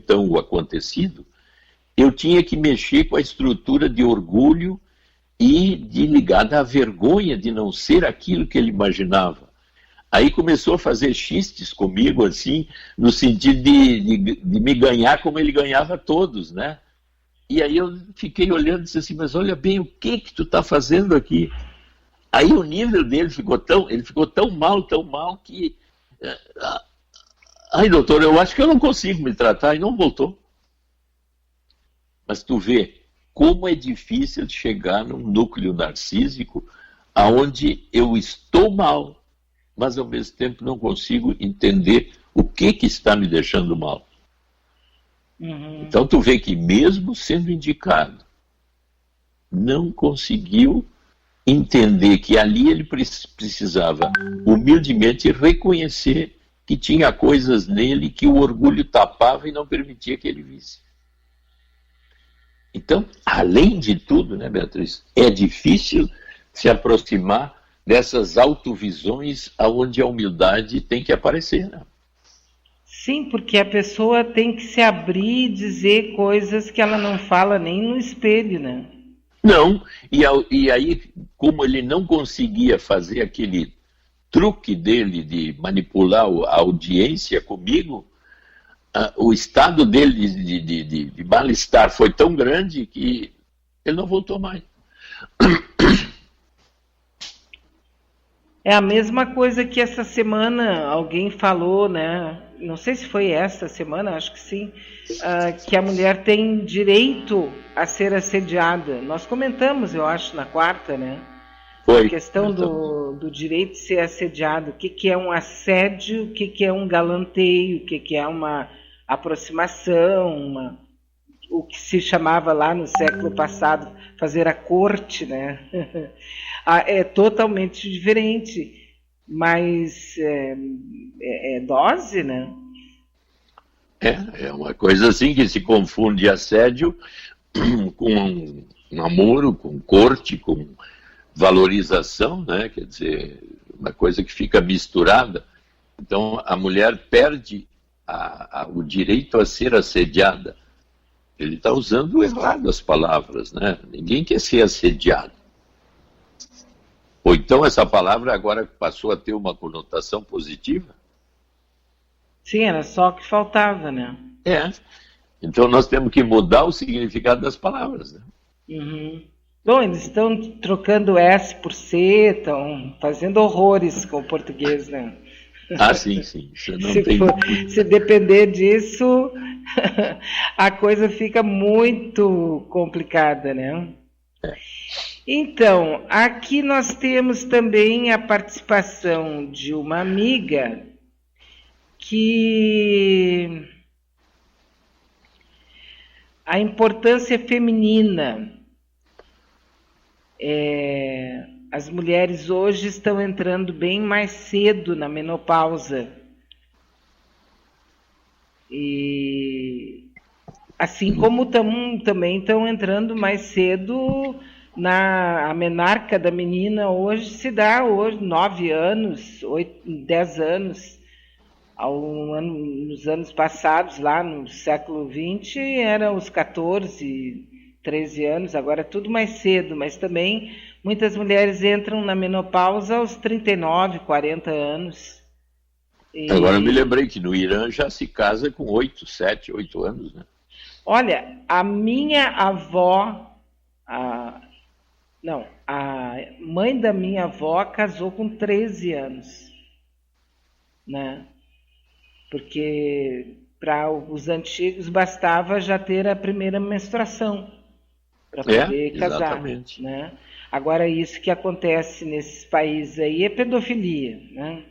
então o acontecido, eu tinha que mexer com a estrutura de orgulho e de ligada à vergonha de não ser aquilo que ele imaginava. Aí começou a fazer xistes comigo, assim, no sentido de me ganhar como ele ganhava todos, né? E aí eu fiquei olhando e disse assim, mas olha bem, o que tu está fazendo aqui? Aí o nível dele ele ficou tão mal que... Ai, doutor, eu acho que eu não consigo me tratar, e não voltou. Mas tu vê como é difícil chegar num núcleo narcísico aonde eu estou mal, mas ao mesmo tempo não consigo entender o que está me deixando mal. Uhum. Então tu vê que mesmo sendo indicado, não conseguiu entender que ali ele precisava humildemente reconhecer que tinha coisas nele que o orgulho tapava e não permitia que ele visse. Então, além de tudo, né, Beatriz, é difícil se aproximar dessas autovisões onde a humildade tem que aparecer, né? Sim, porque a pessoa tem que se abrir e dizer coisas que ela não fala nem no espelho, né? Não, e aí, como ele não conseguia fazer aquele truque dele de manipular a audiência comigo, o estado dele de mal-estar foi tão grande que ele não voltou mais. É a mesma coisa que essa semana alguém falou, né? Não sei se foi esta semana, acho que sim, que a mulher tem direito a ser assediada. Nós comentamos, eu acho, na quarta, né? Foi. A questão do direito de ser assediado. O que é um assédio, o que é um galanteio, o que é uma aproximação, o que se chamava lá no século passado fazer a corte, né? É totalmente diferente, mas é dose, né? É uma coisa assim que se confunde assédio com namoro, com corte, com valorização, né? Quer dizer, uma coisa que fica misturada. Então a mulher perde o direito a ser assediada. Ele está usando errado as palavras, né? Ninguém quer ser assediado. Ou então essa palavra agora passou a ter uma conotação positiva? Sim, era só o que faltava, né? Então nós temos que mudar o significado das palavras, né? Uhum. Bom, eles estão trocando S por C, estão fazendo horrores com o português, né? Sim. Isso não se depender disso, a coisa fica muito complicada, né? Então, aqui nós temos também a participação de uma amiga que a importância feminina. As mulheres hoje estão entrando bem mais cedo na menopausa. E assim como também estão entrando mais cedo a menarca da menina hoje se dá hoje 9 anos, 10 anos. Nos anos passados, lá no século XX, eram os 14, 13 anos, agora é tudo mais cedo, mas também muitas mulheres entram na menopausa aos 39, 40 anos. Agora eu me lembrei que no Irã já se casa com 7, 8 anos, né? Olha, a minha avó, a mãe da minha avó casou com 13 anos, né? Porque para os antigos bastava já ter a primeira menstruação para poder casar, exatamente. Né? Agora isso que acontece nesses países aí é pedofilia, né?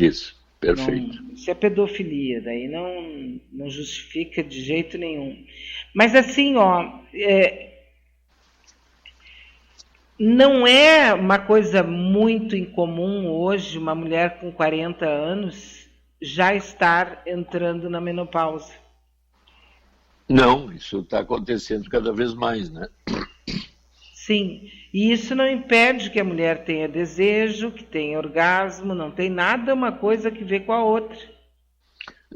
Isso, perfeito. Isso é pedofilia, daí não justifica de jeito nenhum. Mas assim, não é uma coisa muito incomum hoje uma mulher com 40 anos já estar entrando na menopausa. Não, isso está acontecendo cada vez mais, né? Sim, e isso não impede que a mulher tenha desejo, que tenha orgasmo, não tem nada uma coisa que ver com a outra.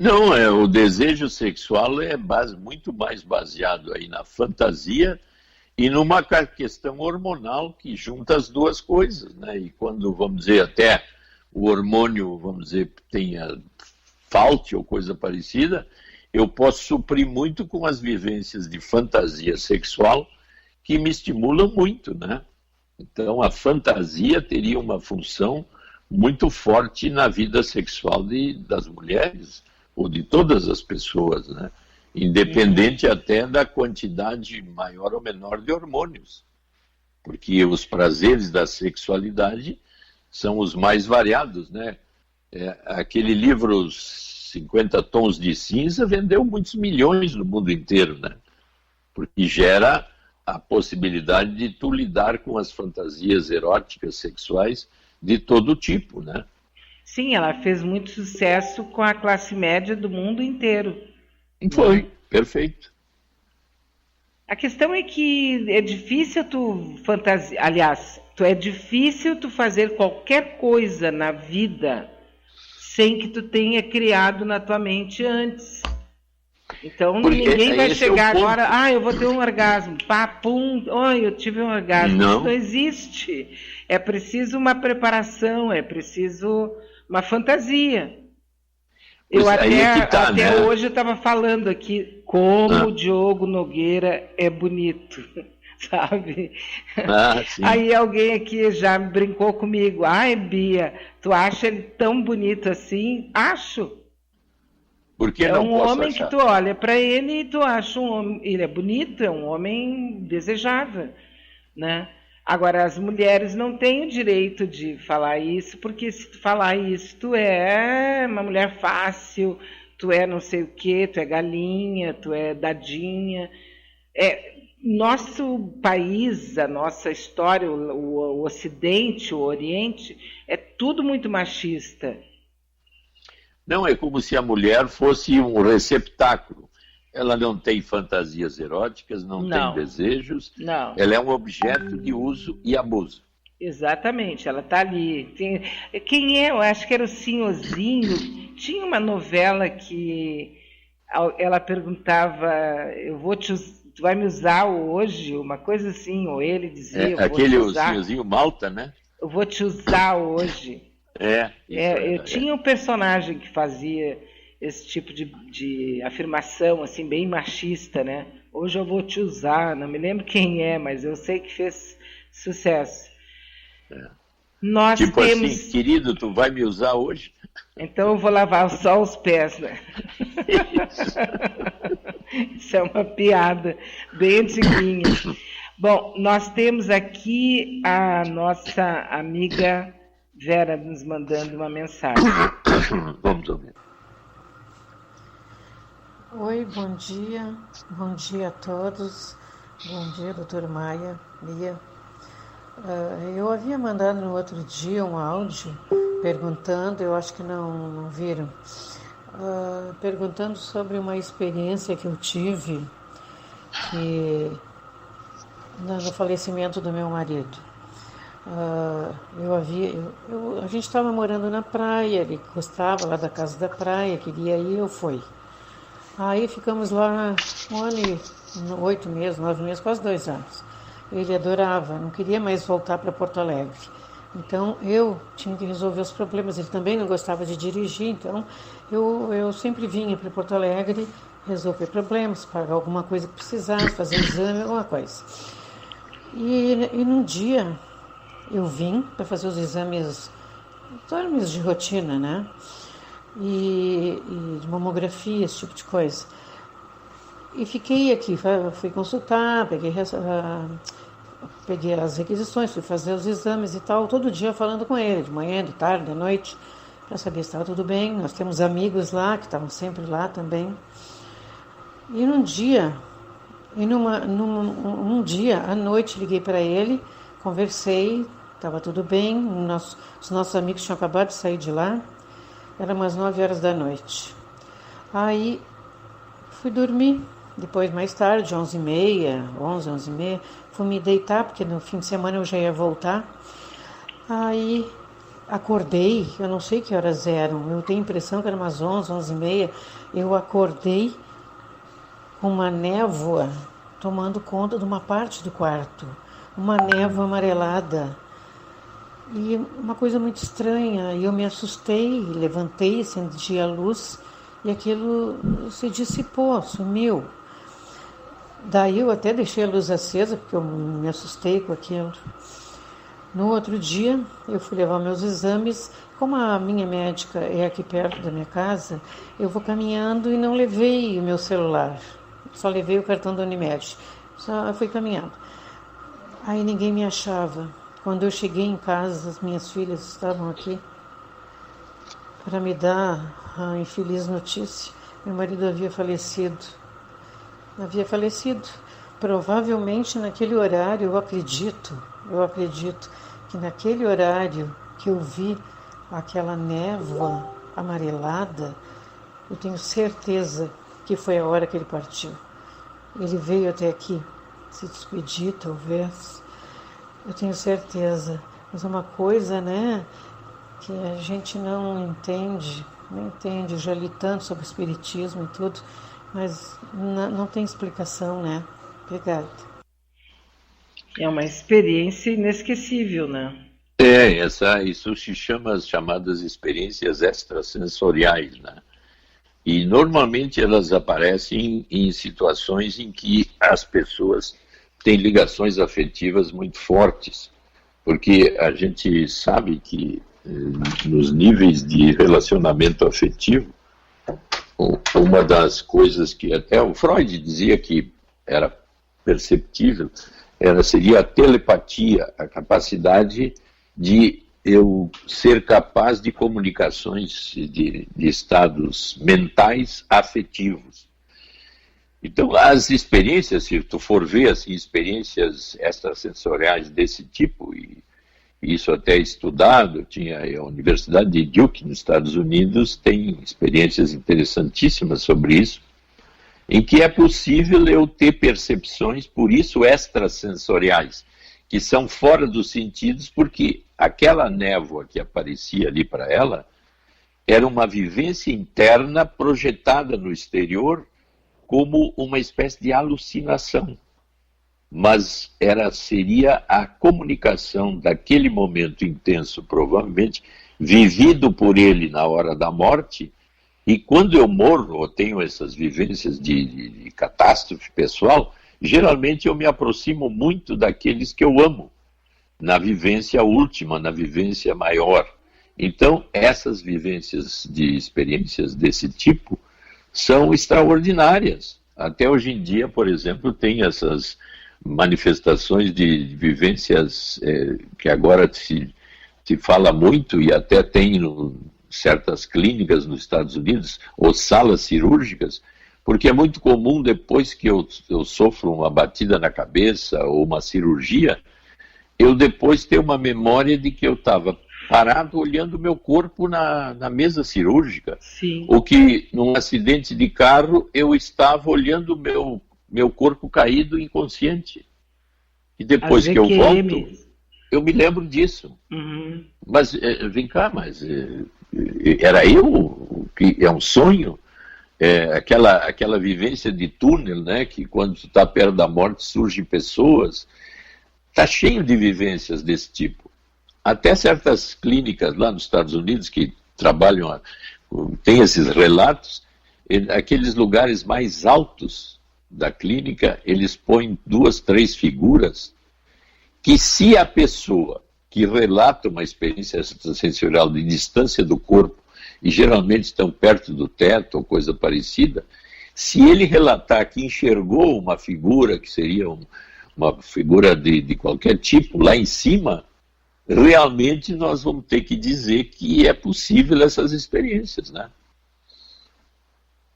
Não, o desejo sexual é muito mais baseado aí na fantasia e numa questão hormonal que junta as duas coisas, né? E quando, vamos dizer, até o hormônio, vamos dizer, tenha falte ou coisa parecida, eu posso suprir muito com as vivências de fantasia sexual que me estimulam muito, né? Então, a fantasia teria uma função muito forte na vida sexual das mulheres ou de todas as pessoas, né? Independente até da quantidade maior ou menor de hormônios, porque os prazeres da sexualidade são os mais variados, né? Aquele livro 50 Tons de Cinza vendeu muitos milhões no mundo inteiro, né? Porque gera a possibilidade de tu lidar com as fantasias eróticas, sexuais, de todo tipo, né? Sim, ela fez muito sucesso com a classe média do mundo inteiro. Foi, perfeito. A questão é que é difícil tu fantasiar, aliás, é difícil tu fazer qualquer coisa na vida sem que tu tenha criado na tua mente antes. Então ninguém vai chegar agora, eu vou ter um orgasmo, pá, pum, eu tive um orgasmo. Não. Isso não existe. É preciso uma preparação, é preciso uma fantasia. Eu até hoje eu estava falando aqui como o Diogo Nogueira é bonito, sabe? Aí alguém aqui já brincou comigo. Ai, Bia, tu acha ele tão bonito assim? Acho. Por que não posso homem achar? Que tu olha para ele e tu acha um homem, ele é bonito, é um homem desejável, né? Agora, as mulheres não têm o direito de falar isso, porque se tu falar isso, tu é uma mulher fácil, tu é não sei o quê, tu é galinha, tu é dadinha. Nosso país, a nossa história, o Ocidente, o Oriente, é tudo muito machista. Não, é como se a mulher fosse um receptáculo. Ela não tem fantasias eróticas, não tem desejos. Não. Ela é um objeto de uso e abuso. Exatamente, ela está ali. Quem é? Eu acho que era o Senhorzinho. Tinha uma novela que ela perguntava, tu vai me usar hoje? Uma coisa assim, ou ele dizia... aquele o Senhorzinho Malta, né? Eu vou te usar hoje. Eu tinha um personagem que fazia esse tipo de afirmação, assim, bem machista, né? Hoje eu vou te usar, não me lembro quem é, mas eu sei que fez sucesso. Nós tipo temos... assim, querido, tu vai me usar hoje? Então eu vou lavar só os pés, né? Isso é uma piada bem antiguinha. Bom, nós temos aqui a nossa amiga Vera nos mandando uma mensagem. Vamos ouvir. Oi, bom dia. Bom dia a todos. Bom dia, doutora Maia, Bia. Eu havia mandado no outro dia um áudio perguntando, eu acho que não viram, perguntando sobre uma experiência que eu tive no falecimento do meu marido. A gente estava morando na praia, ele gostava lá da casa da praia, queria ir, eu fui. Aí ficamos lá 1 ano e 8 meses, 9 meses, quase 2 anos. Ele adorava, não queria mais voltar para Porto Alegre. Então eu tinha que resolver os problemas, ele também não gostava de dirigir, então eu sempre vinha para Porto Alegre resolver problemas, pagar alguma coisa que precisasse, fazer exame, alguma coisa. E num dia eu vim para fazer os exames de rotina, né? E de mamografia, esse tipo de coisa. E fiquei aqui, fui consultar, peguei as requisições, fui fazer os exames e tal, todo dia falando com ele, de manhã, de tarde, de noite, para saber se estava tudo bem. Nós temos amigos lá, que estavam sempre lá também. E num dia à noite, liguei para ele, conversei, estava tudo bem, os nossos amigos tinham acabado de sair de lá, eram umas 9 horas da noite. Aí fui dormir, depois mais tarde, 11h30, fui me deitar, porque no fim de semana eu já ia voltar. Aí acordei, eu não sei que horas eram, eu tenho a impressão que eram umas 11, 11h30, eu acordei com uma névoa tomando conta de uma parte do quarto, uma névoa amarelada. E uma coisa muito estranha, e eu me assustei, levantei, acendi a luz e aquilo se dissipou, sumiu. Daí eu até deixei a luz acesa, porque eu me assustei com aquilo. No outro dia, eu fui levar meus exames. Como a minha médica é aqui perto da minha casa, eu vou caminhando e não levei o meu celular. Só levei o cartão da Unimed. Só fui caminhando. Aí ninguém me achava. Quando eu cheguei em casa, as minhas filhas estavam aqui para me dar a infeliz notícia. Meu marido havia falecido. Provavelmente naquele horário, eu acredito que naquele horário que eu vi aquela névoa amarelada, eu tenho certeza que foi a hora que ele partiu. Ele veio até aqui se despedir, talvez. Eu tenho certeza. Mas é uma coisa, né, que a gente não entende. Eu já li tanto sobre espiritismo e tudo, mas não tem explicação, né? Obrigada. É uma experiência inesquecível, né? Isso se chama as chamadas experiências extrasensoriais, né? E normalmente elas aparecem em situações em que as pessoas têm ligações afetivas muito fortes, porque a gente sabe que nos níveis de relacionamento afetivo, uma das coisas que até o Freud dizia que era perceptível, seria a telepatia, a capacidade de eu ser capaz de comunicações de estados mentais afetivos. Então, as experiências, se tu for ver assim, experiências extrasensoriais desse tipo, e isso até é estudado, a Universidade de Duke, nos Estados Unidos, tem experiências interessantíssimas sobre isso, em que é possível eu ter percepções, por isso extrasensoriais, que são fora dos sentidos, porque aquela névoa que aparecia ali para ela era uma vivência interna projetada no exterior como uma espécie de alucinação. Mas seria a comunicação daquele momento intenso, provavelmente vivido por ele na hora da morte. E quando eu morro, ou tenho essas vivências de catástrofe pessoal, geralmente eu me aproximo muito daqueles que eu amo, na vivência última, na vivência maior. Então, essas vivências de experiências desse tipo são extraordinárias. Até hoje em dia, por exemplo, tem essas manifestações de vivências que agora se fala muito, e até tem certas clínicas nos Estados Unidos, ou salas cirúrgicas, porque é muito comum, depois que eu sofro uma batida na cabeça ou uma cirurgia, eu depois ter uma memória de que eu estava parado olhando o meu corpo na mesa cirúrgica. Sim. Ou que num acidente de carro eu estava olhando o meu corpo caído inconsciente. E depois que eu volto, eu me lembro disso. Uhum. Mas vem cá, era eu? Que é um sonho? Aquela vivência de túnel, né? Que quando tu está perto da morte surgem pessoas. Está cheio de vivências desse tipo. Até certas clínicas lá nos Estados Unidos que trabalham, tem esses relatos, aqueles lugares mais altos da clínica, eles põem 2, 3 figuras que, se a pessoa que relata uma experiência extrasensorial de distância do corpo, e geralmente estão perto do teto ou coisa parecida, se ele relatar que enxergou uma figura, que seria uma figura de qualquer tipo, lá em cima, realmente nós vamos ter que dizer que é possível essas experiências, né?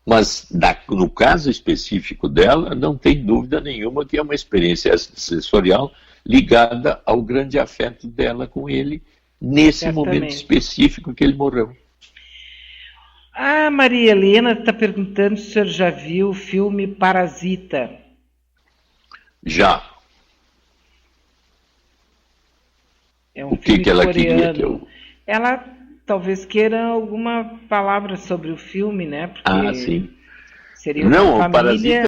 Mas no caso específico dela, não tem dúvida nenhuma que é uma experiência sensorial ligada ao grande afeto dela com ele, nesse momento específico que ele morreu. A Maria Helena está perguntando se o senhor já viu o filme Parasita. Já. É um filme ela coreano. queria que eu... Ela talvez queira alguma palavra sobre o filme, né? Porque sim. seria uma Não, o família...